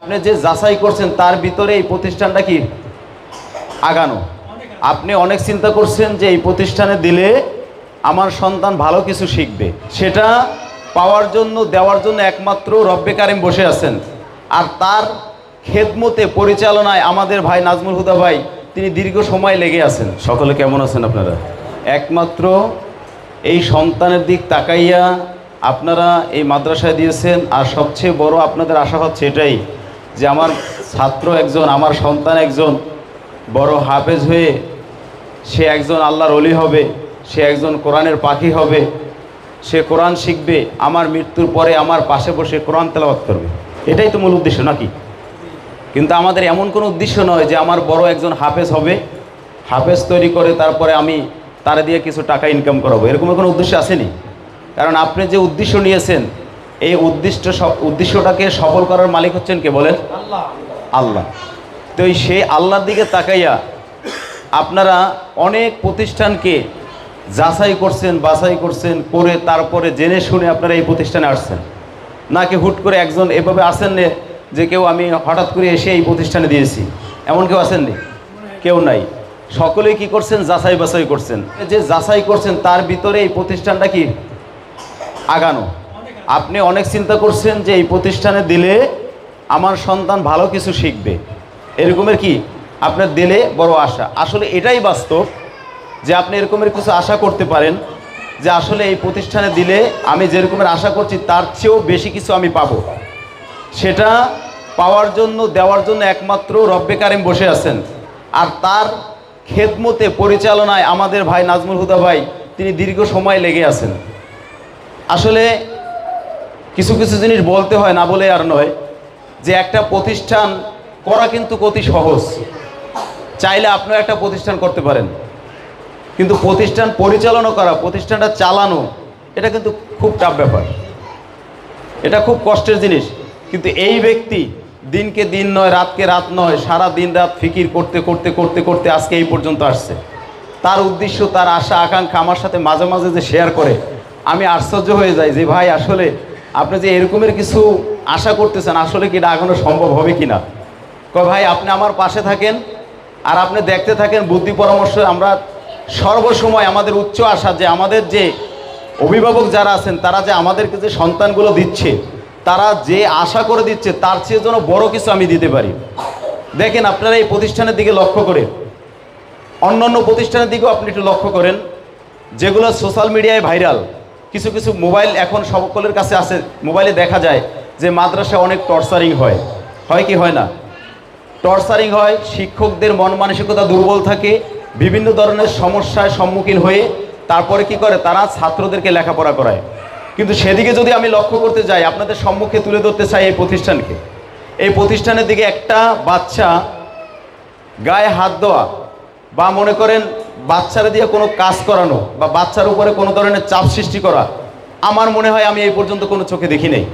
আপনি যে যাচাই করছেন তার ভিতরে এই প্রতিষ্ঠানটা কি আগানো। আপনি অনেক চিন্তা করছেন যে এই প্রতিষ্ঠানে দিলে আমার সন্তান ভালো কিছু শিখবে, সেটা পাওয়ার জন্য দেওয়ার জন্য একমাত্র রব্বে কারিম বসে আছেন। আর তার খেদমতে পরিচালনায় আমাদের ভাই নাজমুল হুদা ভাই তিনি দীর্ঘ সময় লেগে আছেন। সকলে কেমন আছেন আপনারা? একমাত্র এই সন্তানের দিক তাকাইয়া আপনারা এই মাদ্রাসায় দিয়েছেন। আর সবচেয়ে বড় আপনাদের আশা হচ্ছে এটাই যে আমার ছাত্র একজন, আমার সন্তান একজন বড় হাফেজ হয়ে সে একজন আল্লাহর ওলি হবে, সে একজন কোরআনের পাখি হবে, সে কোরআন শিখবে, আমার মৃত্যুর পরে আমার পাশে বসে কোরআন তেলাওয়াত করবে। এটাই তো মূল উদ্দেশ্য নাকি? কিন্তু আমাদের এমন কোনো উদ্দেশ্য নয় যে আমার বড় একজন হাফেজ হবে, হাফেজ তৈরি করে তারপরে আমি তারা দিয়ে কিছু টাকা ইনকাম করাবো, এরকম কোনো উদ্দেশ্য আসেনি। কারণ আপনি যে উদ্দেশ্য নিয়েছেন এই উদ্দেশ্যটাকে সফল করার মালিক হচ্ছেন কে বলেন? আল্লাহ। তো সেই আল্লাহর দিকে তাকাইয়া আপনারা অনেক প্রতিষ্ঠানকে যাচাই করছেন, বাছাই করছেন, করে তারপরে জেনে শুনে আপনারা এই প্রতিষ্ঠানে আসছেন। নাকি হুট করে একজন এভাবে আসেন না যে কেউ আমি হঠাৎ করে এসে এই প্রতিষ্ঠানে দিয়েছি, এমন কেউ আসেননি? কেউ নাই। সকলেই কি করছেন? যাচাই বাছাই করছেন। যে যাচাই করছেন তার ভিতরে এই প্রতিষ্ঠানটা কি আগানো। আপনি অনেক চিন্তা করছেন যে এই প্রতিষ্ঠানে দিলে আমার সন্তান ভালো কিছু শিখবে, এরকমের কি আপনার দিলে বড় আশা। আসলে এটাই বাস্তব যে আপনি এরকমের কিছু আশা করতে পারেন যে আসলে এই প্রতিষ্ঠানে দিলে আমি যেরকমের আশা করছি তার চেয়েও বেশি কিছু আমি পাবো। সেটা পাওয়ার জন্য দেওয়ার জন্য একমাত্র রব্বে কারিম বসে আছেন। আর তার খেদমতে পরিচালনায় আমাদের ভাই নাজমুল হুদা ভাই তিনি দীর্ঘ সময় লেগে আছেন। আসলে কিছু কিছু জিনিস বলতে হয়, না বলে আর নয়, যে একটা প্রতিষ্ঠান করা কিন্তু অতি সহজ। চাইলে আপনিও একটা প্রতিষ্ঠান করতে পারেন, কিন্তু প্রতিষ্ঠান পরিচালনা করা, প্রতিষ্ঠানটা চালানো, এটা কিন্তু খুব টাফ ব্যাপার, এটা খুব কষ্টের জিনিস। কিন্তু এই ব্যক্তি দিনকে দিন নয়, রাতকে রাত নয়, সারা দিন রাত ফিকির করতে করতে করতে করতে আজকে এই পর্যন্ত আসছে। তার উদ্দেশ্য, তার আশা আকাঙ্ক্ষা আমার সাথে মাঝে মাঝে যে শেয়ার করে, আমি আশ্চর্য হয়ে যাই যে ভাই আসলে আপনি যে এরকমের কিছু আশা করতেছেন আসলে কি এটা এখনো সম্ভব হবে কি না। কয় ভাই আপনি আমার পাশে থাকেন আর আপনি দেখতে থাকেন, বুদ্ধি পরামর্শ আমরা সর্বসময় আমাদের উচ্চ আশা যে আমাদের যে অভিভাবক যারা আছেন তারা যে আমাদেরকে যে সন্তানগুলো দিচ্ছে, তারা যে আশা করে দিচ্ছে তার চেয়ে যেন বড় কিছু আমি দিতে পারি। দেখেন আপনারা এই প্রতিষ্ঠানের দিকে লক্ষ্য করে, অন্যান্য প্রতিষ্ঠানের দিকেও আপনি একটু লক্ষ্য করেন, যেগুলো সোশ্যাল মিডিয়ায় ভাইরাল। কিছু কিছু মোবাইল এখন সকলের কাছে আছে, মোবাইলে দেখা যায় যে মাদ্রাসায় অনেক টর্চারিং হয়, হয় কি হয় না? টর্চারিং হয়, শিক্ষকদের মন মানসিকতা দুর্বল থাকে, বিভিন্ন ধরনের সমস্যার সম্মুখীন হয়ে তারপরে কি করে তারা ছাত্রদেরকে লেখাপড়া করায়। কিন্তু সেদিকে যদি আমি লক্ষ্য করতে যাই, আপনাদের সম্মুখে তুলে ধরতে চাই এই প্রতিষ্ঠানকে, এই প্রতিষ্ঠানের দিকে একটা বাচ্চা গায়ে হাত দেওয়া বা মনে করেন বাচ্চারা দিয়ে কোনো কাজ করানো বা বাচ্চার উপরে কোনো ধরনের চাপ সৃষ্টি করা, আমার মনে হয় আমি এই পর্যন্ত কোনো চোখে দেখি নাই।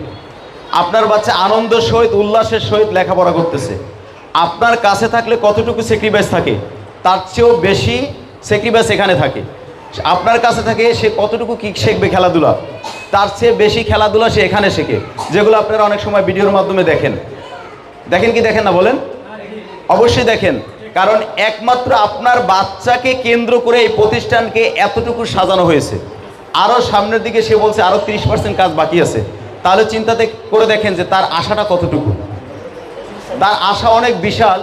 আপনার বাচ্চা আনন্দের সহিত উল্লাসের সহিত লেখাপড়া করতেছে, আপনার কাছে থাকলে কতটুকু স্যাক্রিফাইস থাকে তার চেয়েও বেশি স্যাক্রিফাইস এখানে থাকে। আপনার কাছে থাকে সে কতটুকু কি শিখবে, খেলাধুলা, তার চেয়ে বেশি খেলাধুলা সে এখানে শেখে, যেগুলো আপনারা অনেক সময় ভিডিওর মাধ্যমে দেখেন। দেখেন কি দেখেন না বলেন? অবশ্যই দেখেন। কারণ একমাত্র আপনার বাচ্চাকে কেন্দ্র করে এই প্রতিষ্ঠানকে এতটুকু সাজানো হয়েছে। আরও সামনের দিকে সে বলছে আরও 30% কাজ বাকি আছে। তাহলে চিন্তা করে দেখেন যে তার আশাটা কতটুকু, তার আশা অনেক বিশাল।